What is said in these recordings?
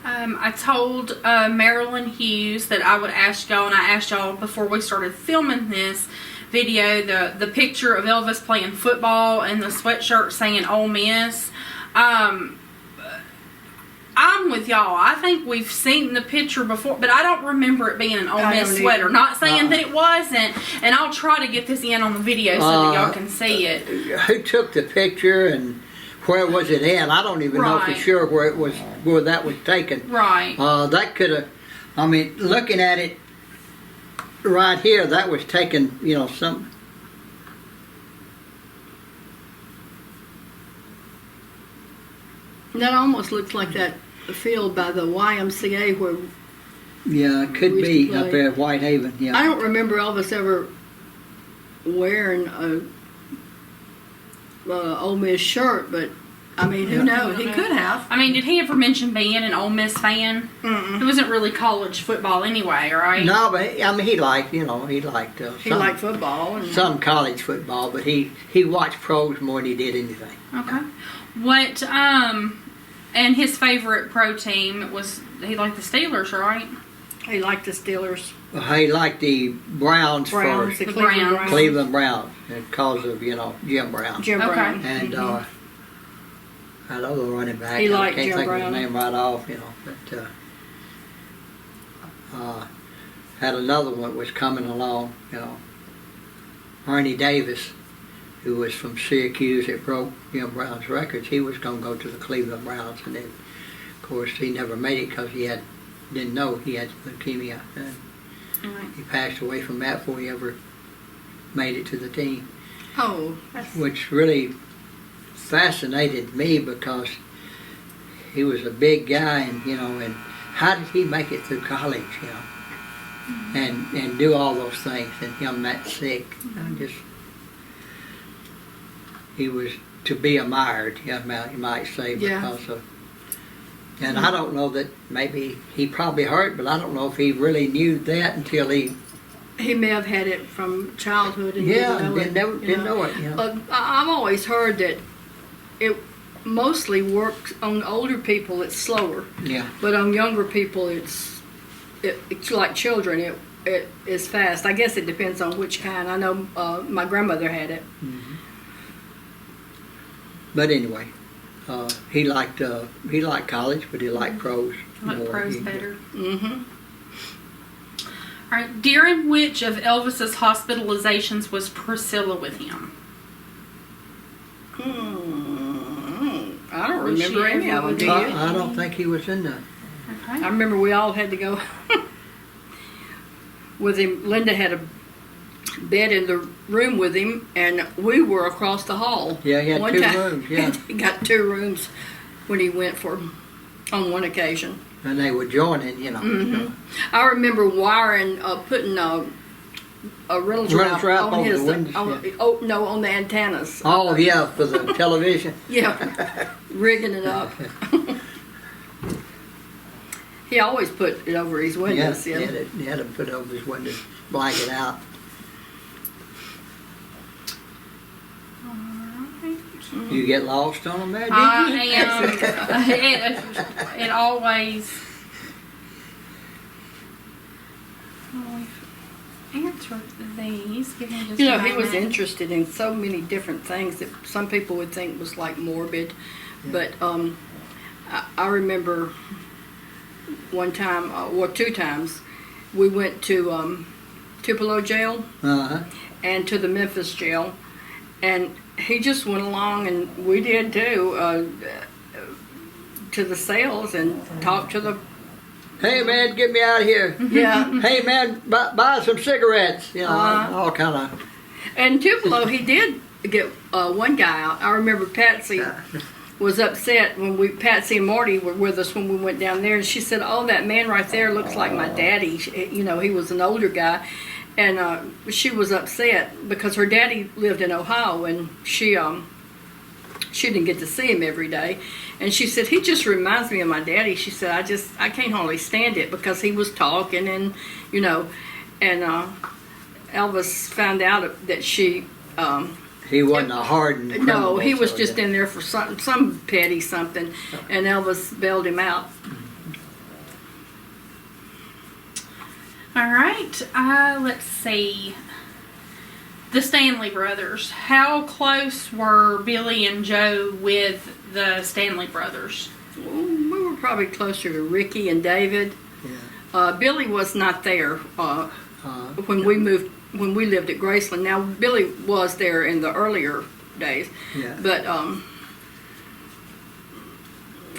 I told Marilyn Hughes that I would ask y'all, and I asked y'all before we started filming this video, the picture of Elvis playing football and the sweatshirt saying Ole Miss. I'm with y'all. I think we've seen the picture before, but I don't remember it being an Ole Miss sweater. Not saying that it wasn't, and I'll try to get this in on the video so that y'all can see it. Who took the picture and where was it at? I don't even know for sure where it was, where that was taken. Right. That could have, I mean, looking at it right here, that was taken, you know, some. That almost looks like that field by the YMCA where. Yeah, it could be up there at Whitehaven. Yeah. I don't remember Elvis ever wearing a Ole Miss shirt, but I mean, who knows? He could have. I mean, did he ever mention being an Ole Miss fan? Mm-mm. It wasn't really college football anyway, right? No, but I mean, he liked, you know, he liked football and some college football, but he watched pros more than he did anything. Okay. What and his favorite pro team was, he liked the Steelers, right? he liked the Steelers. He liked the Browns first. The Browns. Cleveland Browns, because of, you know, Jim Brown. Jim Okay. Brown. And I know the running back. He I liked can't Jim think Brown. of his name right off, you know. But had another one was coming along, you know. Ernie Davis, who was from Syracuse, that broke Jim Brown's records. He was going to go to the Cleveland Browns, and then, of course, he never made it because he didn't know he had leukemia. And he passed away from that before he ever made it to the team. Oh, Which really fascinated me because he was a big guy, and you know, and how did he make it through college, you know, and do all those things, and him that sick. He was to be admired, you might say, because of. And I don't know that, maybe he probably hurt, but I don't know if he really knew that until he may have had it from childhood and didn't know it. You know? I've always heard that it mostly works on older people. It's slower. Yeah. But on younger people, it's like children. It is fast. I guess it depends on which kind. I know my grandmother had it. Mm-hmm. But anyway, he liked college, but he liked pros. I like pros better. Mm-hmm. All right. During which of Elvis's hospitalizations was Priscilla with him? I don't remember any of them. Do you? I don't think he was in there. Okay. I remember we all had to go with him. Linda had a bed in the room with him, and we were across the hall. Yeah, he had one two time, rooms, yeah. He got 2 rooms when he went on one occasion. And they were joining, you know. Mm-hmm. I remember wiring, putting a Reynolds wrap on over his, the windows, on the antennas. Oh, yeah, for the television. Yeah, rigging it up. He always put it over his windows. He had to put it over his windows, blanket out. You get lost on them there, did you? I am. It always. Answer these. Give me just You know, a he was moment. interested in so many different things that some people would think was like morbid. Yeah. But I remember one time, or 2 times, we went to Tupelo jail and to the Memphis jail, and he just went along, and we did too, to the cells and talked to the. Hey man, get me out of here. Yeah. Hey man, buy some cigarettes. You know, all kind of. And Tupelo, he did get one guy out. I remember Patsy was upset when Patsy and Marty were with us when we went down there, and she said, "Oh, that man right there looks like my daddy." You know, he was an older guy, and she was upset because her daddy lived in Ohio, and she didn't get to see him every day. And she said, "He just reminds me of my daddy." She said, I can't hardly stand it because he was talking and, you know, and Elvis found out that she... he wasn't a hardened criminal. No, he was just in there for some petty something, and Elvis bailed him out. All right. Let's see. The Stanley brothers. How close were Billy and Joe with the Stanley brothers? We were probably closer to Ricky and David. Yeah. Billy was not there when we moved, when we lived at Graceland. Now, Billy was there in the earlier days, Yeah. but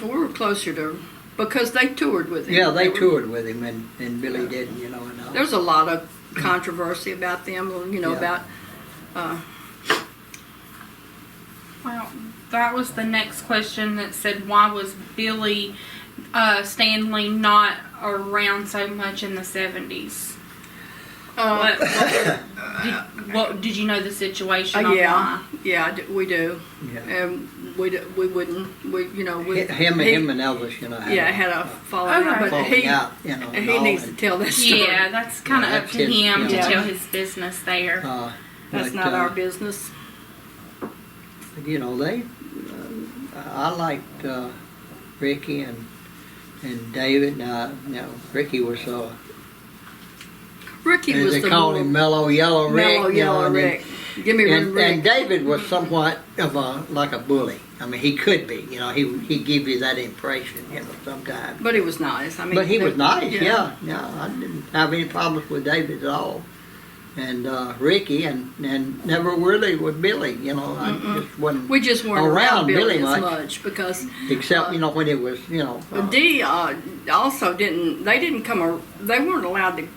we were closer to, because they toured with him. Yeah, they toured with him, and Billy didn't, you know. And all. There's a lot of controversy about them, you know, Yeah. about. Well, that was the next question that said, why was Billy Stanley not around so much in the 70s? Did you know the situation? On Yeah, why? yeah, we do. Yeah. And we wouldn't, you know, Him and Elvis, you know. had a falling out, but falling out, you know. he needs to tell that story. Yeah, that's kind of Yeah, up that's to his, him you to know. tell his business there. That's But, not our business. You know, I liked Ricky and David. Now, you know, Ricky was Ricky as was they the called more him, Mellow Yellow Rick. mellow you know, yellow and then- Rick. Give me room, Rick. And David was somewhat of like a bully. I mean, he could be. You know, he give you that impression. You know, sometimes. But he was nice. I mean, But he was nice. yeah. Yeah. I didn't have any problems with David at all. And Ricky and never really with Billy. You know, I just wasn't. We just weren't around around Billy Billy as much. much because Except you know when it was you know. Dee also didn't. They didn't come. They weren't allowed to.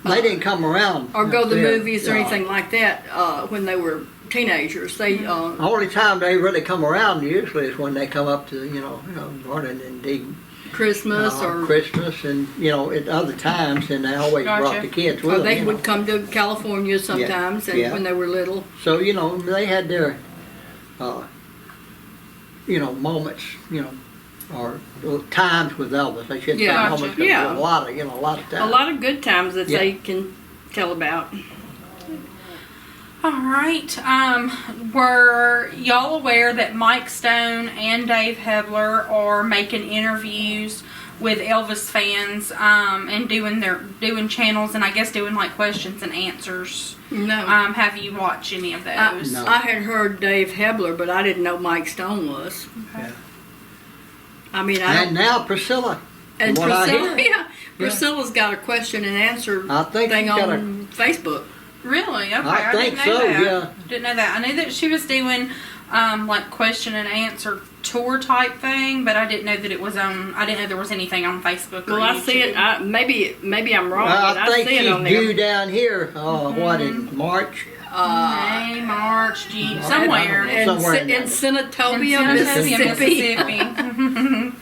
They didn't come around. Or go to the there, movies or anything like that when they were teenagers. They The only time they really come around usually is when they come up to Gordon and Dee. Christmas or Christmas and you know at other times, and they always Gotcha. brought the kids with or them. they you would know. come to California sometimes, and Yeah. when they were little. So you know they had their, moments, or times with Elvis. I should Yeah. say moments. 'cause Yeah. there were a lot of times. A lot of good times that Yeah. they can tell about. All right. Were y'all aware that Mike Stone and Dave Hebler are making interviews with Elvis fans and doing channels and I guess doing like questions and answers? No. Have you watched any of those? No. I had heard Dave Hebler, but I didn't know Mike Stone was. Okay. Yeah. I mean, And now Priscilla. and from what I Priscilla, hear. yeah, Priscilla's got a question and answer I think thing she's got on Facebook. Really? Okay. I think didn't know so, that. yeah. Didn't know that. I knew that she was doing like question and answer tour type thing, but I didn't know that it was on. I didn't know there was anything on Facebook. Well, or I see it. YouTube. Maybe I'm wrong, but I I think see it she's on due there. down here. What in March? May, March, June, somewhere. I don't know. Somewhere in in there. Senatobia, In Senatobia, Mississippi. Mississippi.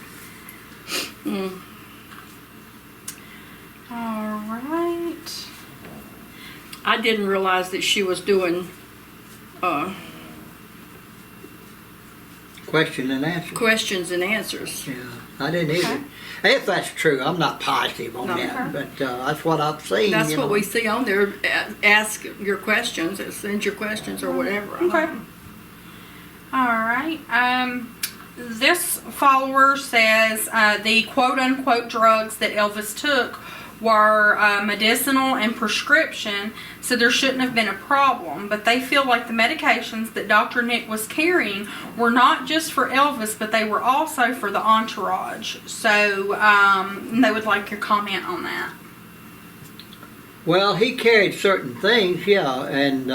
All right. I didn't realize that she was doing Question and answer. questions and answers. Yeah, I didn't either. If that's true, I'm not positive on No. that, but that's what I've seen. That's you what know. we see on there. Ask your questions, send your questions or whatever. Okay. All right. This follower says the quote-unquote drugs that Elvis took were medicinal and prescription, so there shouldn't have been a problem. But they feel like the medications that Dr. Nick was carrying were not just for Elvis, but they were also for the entourage. So they would like your comment on that. Well, he carried certain things, yeah, and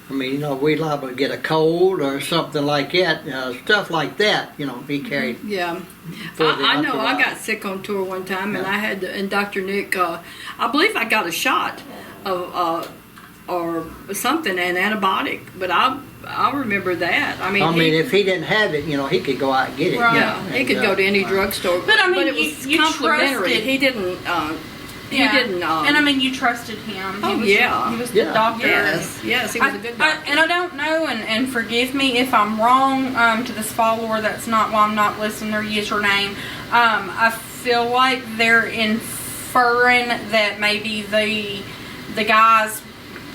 I mean, we liable to get a cold or something like that, stuff like that. He carried. Yeah, For the I know. I entourage. got sick on tour one time, and Yeah. I had and Dr. Nick. I believe I got a shot of or something, an antibiotic. But I remember that. I mean, If he didn't have it, he could go out and get it. Right. yeah, he could go to any drugstore. But, I mean, it was you complimentary. trusted- He didn't. He didn't. and I mean, you trusted him. Oh, he was, yeah. He was the Yeah. doctor. Yes, yes, he was a good doctor. And I don't know, and forgive me if I'm wrong to this follower. That's not why I'm not listing their username. I feel like they're inferring that maybe the guys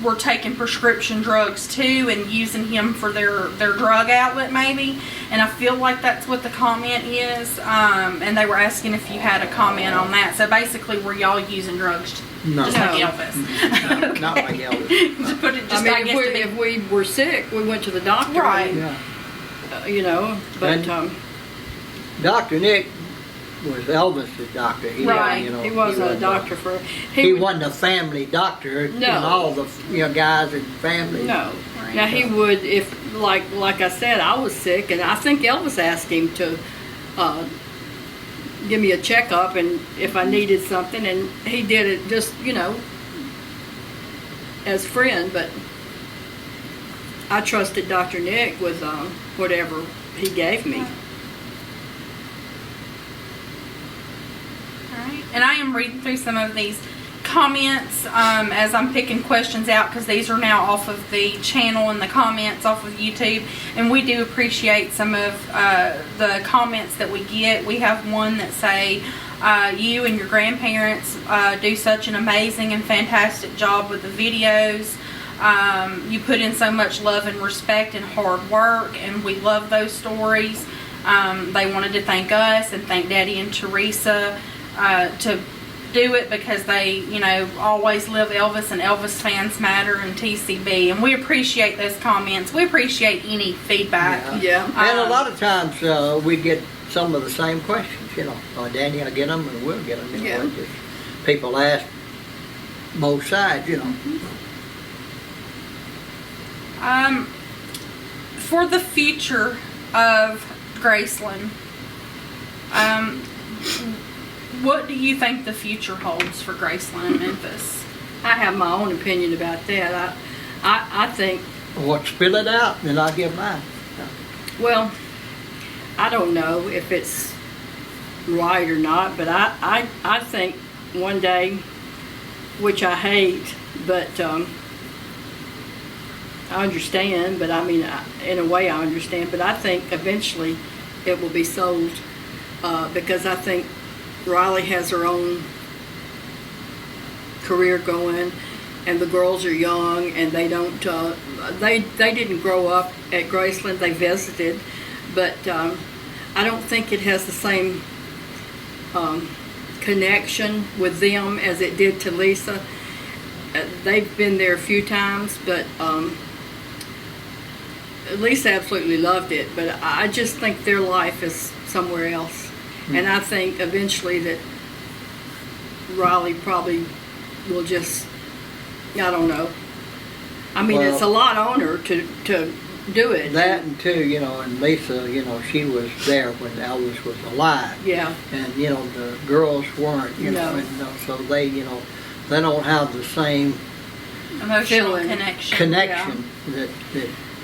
were taking prescription drugs too and using him for their drug outlet maybe. And I feel like that's what the comment is. And they were asking if you had a comment on that. So basically, were y'all using drugs No, Just like No. Elvis. not like Elvis. Just put it, I just mean, I guess to be if we were sick, we went to the doctor. Right. Yeah. You know, but And- Dr. Nick was Elvis's doctor. He Right. wasn't, you know, he wasn't a wasn't doctor for. He would- wasn't a family doctor. No. And all the guys and family. No. Right. Now he would, if like I said, I was sick, and I think Elvis asked him to give me a checkup, and if I needed something, and he did it just as friend. But I trusted Dr. Nick with whatever he gave me. Alright, and I am reading through some of these comments as I'm picking questions out, because these are now off of the channel and the comments off of YouTube, and we do appreciate some of the comments that we get. We have one that say, you and your grandparents do such an amazing and fantastic job with the videos. You put in so much love and respect and hard work, and we love those stories. They wanted to thank us and thank Daddy and Teresa to do it, because they, always live Elvis, and Elvis fans matter, and TCB, and we appreciate those comments. We appreciate any feedback. Yeah. And a lot of times we get some of the same questions. Danny will get them, and we'll get them. Yeah. Just people ask both sides. For the future of Graceland, what do you think the future holds for Graceland and Memphis? I have my own opinion about that. I think, What, spill it out, and I'll give mine. well, I don't know if it's right or not, but I think one day, which I hate, but I understand, but I mean, in a way I understand, but I think eventually it will be sold, because I think Riley has her own career going, and the girls are young, and they don't, they didn't grow up at Graceland. They visited, but I don't think it has the same connection with them as it did to Lisa. They've been there a few times, but Lisa absolutely loved it, but I just think their life is somewhere else. And I think eventually that Riley probably will just, I don't know. I mean, Well, it's a lot on her to do it. That and too, and Lisa, she was there when Elvis was alive. Yeah. And, the girls weren't, No. and so they, they don't have the same Emotional Feeling. connection. that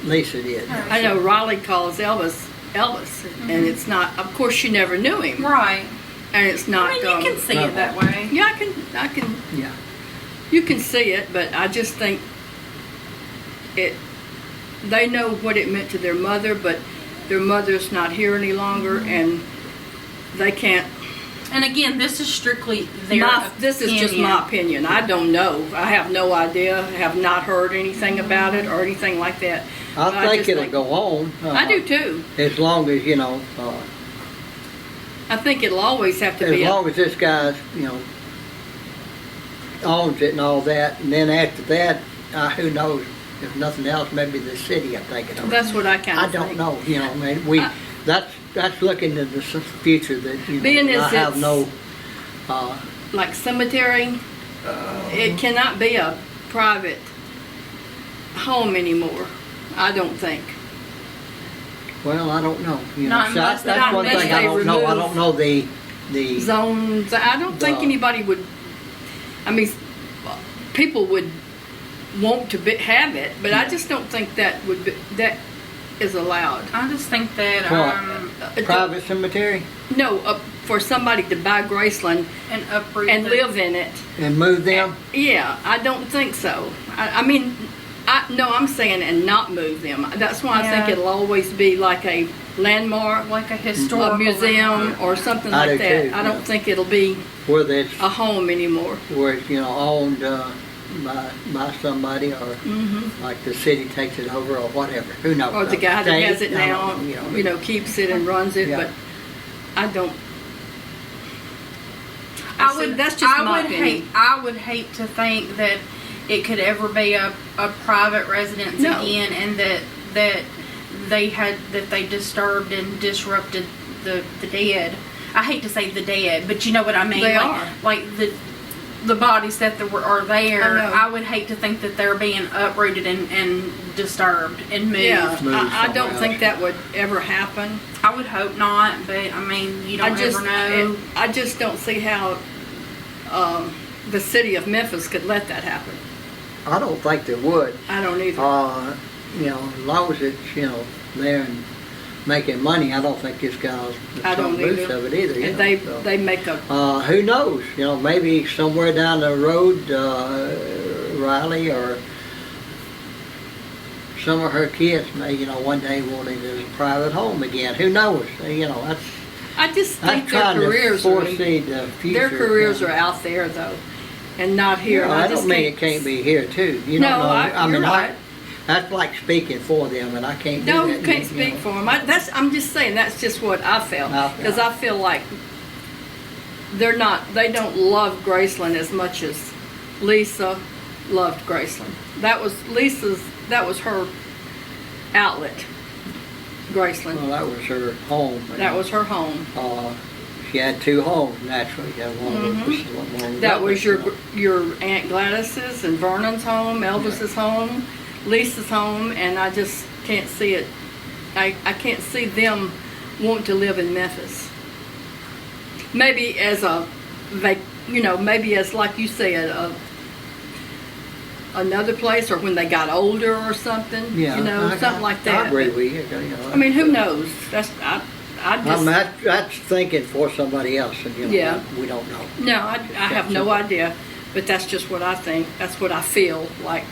Lisa did. I know Riley calls Elvis, and it's not, of course she never knew him. Right. And it's not, I mean, you can see it that way. yeah, I can, Yeah. you can see it, but I just think they know what it meant to their mother, but their mother's not here any longer, and they can't. And again, this is strictly their This is just my opinion. I don't know. I have no idea. I have not heard anything about it or anything like that. But I think just it'll go on. I do too. As long as, I think it'll always have to as be. long as this guy's, owns it and all that. And then after that, who knows, if nothing else, maybe the city will take it over. That's what I kind I of don't think. know, that's looking into the future that, Being as I have it's- no, Like cemetery, it cannot be a private home anymore. I don't think. well, I don't know. Not unless they- That's one unless thing I they don't know. I remove don't know the Zones. I don't think The- anybody would. I mean, people would want to have it, but I just don't think that is allowed. I just think that private cemetery No, for somebody to buy Graceland and uproot and the- live in it. and move them. Yeah, I don't think so. I mean, I'm saying and not move them. That's why I think Yeah. it'll always be like a landmark, like a historical a museum, landmark. or something I like do that. too, I don't yeah. think it'll be Whether it's a home anymore. owned by somebody, or like the city takes it over, or whatever. Who knows? Or the guy that has it I now, don't know, keeps it and runs it, Yeah. but I don't. That's just my opinion. I would hate to think that it could ever be a private residence No. again, and that they disturbed and disrupted the dead. I hate to say the dead, but you know what I mean. They are. Like the bodies that are there. I know. I would hate to think that they're being uprooted and disturbed and moved. Yeah, Moved I don't somewhere think else. that would ever happen. I would hope not, but I mean, you don't ever know. I just don't see how the city of Memphis could let that happen. I don't think they would. I don't either. As long as it's, there and making money, I don't think this guy's I don't loose either. of it either. And so. they make a Who knows? Maybe somewhere down the road, Riley or some of her kids may, one day want it as a private home again. Who knows? That's I just think their trying to careers are foresee the future. their careers are out there though, and not here. Yeah, And I just don't mean it can't be here too. You No, don't know. you're right. That's like speaking for them, and I can't do No, that. you can't speak for them. I'm just saying that's just what I felt because I feel like they don't love Graceland as much as Lisa loved Graceland. That was her outlet, Graceland. Well, that was her home. That was her home. She had two homes, naturally. She had one Mm-hmm. That was your Aunt Gladys's and Vernon's home, Elvis's home, Lisa's home, and I just can't see it. I can't see them wanting to live in Memphis. Maybe as maybe as like you said, another place, or when they got older or something. Yeah, something like that. I agree with you. I mean, who knows? That's that's thinking for somebody else, and Yeah. we don't know. No, I have no idea, but that's just what I think. That's what I feel like